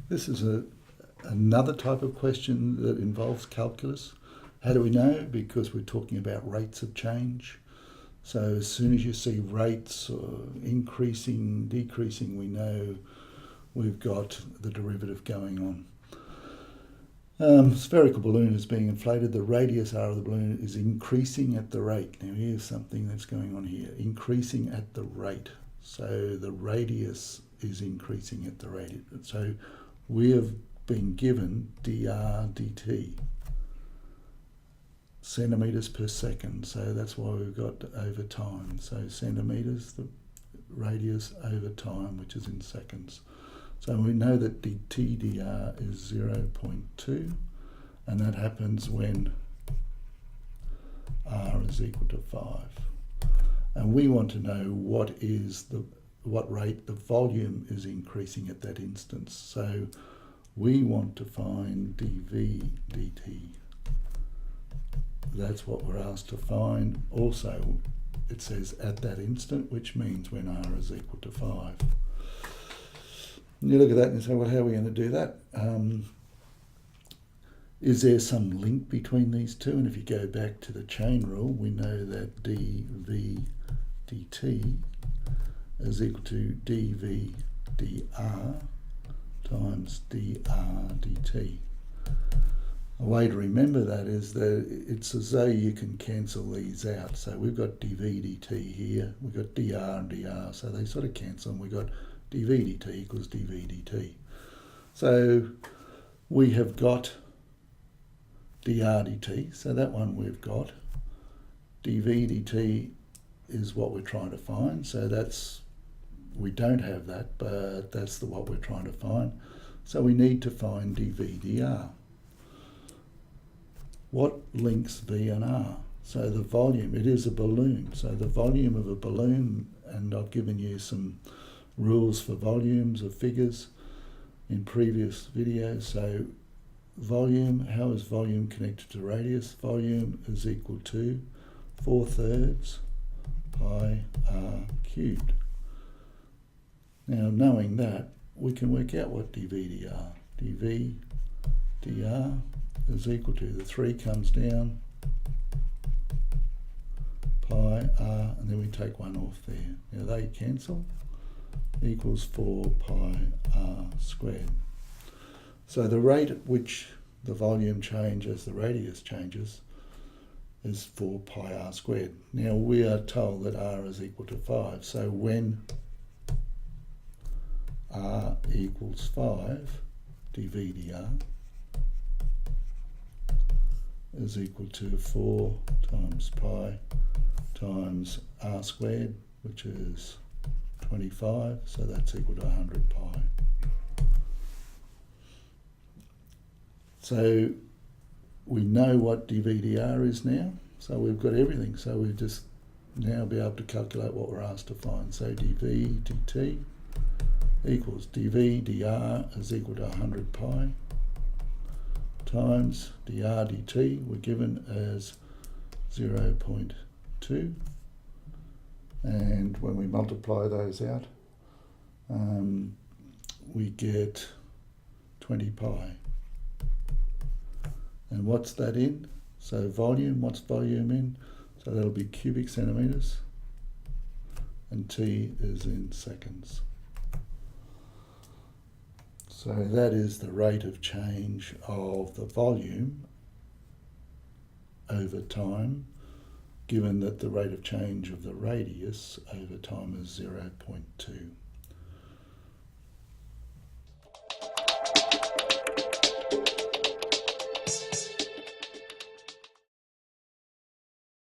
This is another type of question that involves calculus. How do we know? Because we're talking about rates of change. So as soon as you see rates increasing, decreasing, we know we've got the derivative going on. Spherical balloon is being inflated. The radius r of the balloon is increasing at the rate. Now here's something that's going on here. Increasing at the rate. So the radius is increasing at the rate. So we have been given dr dt, centimetres per second. So that's why we've got over time. So centimetres, the radius over time, which is in seconds. So we know that dt dr is 0.2, and that happens when r is equal to 5. And we want to know what rate the volume is increasing at that instance. So we want to find dv dt. That's what we're asked to find. Also, it says at that instant, which means when r is equal to 5. And you look at that and you say, well, how are we going to do that? Is there some link between these two? And if you go back to the chain rule, we know that dv dt is equal to dv dr times dr dt. A way to remember that is that it's as though you can cancel these out. So we've got dv dt here, we've got dr and dr, so they sort of cancel, and we've got dv dt equals dv dt. So we have got dr dt, so that one we've got. dv dt is what we're trying to find, so we don't have that, but that's what we're trying to find. So we need to find dv dr. What links V and R? So the volume, it is a balloon. So the volume of a balloon, and I've given you some rules for volumes of figures in previous videos. So volume, how is volume connected to radius? Volume is equal to 4/3 pi r cubed. Now knowing that, we can work out what dv dr. dv dr is equal to, the 3 comes down, pi r, and then we take 1 off there. Now they cancel, equals 4 pi r squared. So the rate at which the volume changes, the radius changes, is 4 pi r squared. Now we are told that r is equal to 5. So when r equals 5, dv dr is equal to 4 times pi times r squared, which is 25, so that's equal to 100 pi. So we know what dv dr is now, so we've got everything. So we've just now be able to calculate what we're asked to find. So dv dt equals dv dr is equal to 100 pi times dr dt, we're given as 0.2, and when we multiply those out, we get 20 pi. And what's that in? So volume, what's volume in? So that'll be cubic centimetres, and T is in seconds. So that is the rate of change of the volume over time, given that the rate of change of the radius over time is 0.2.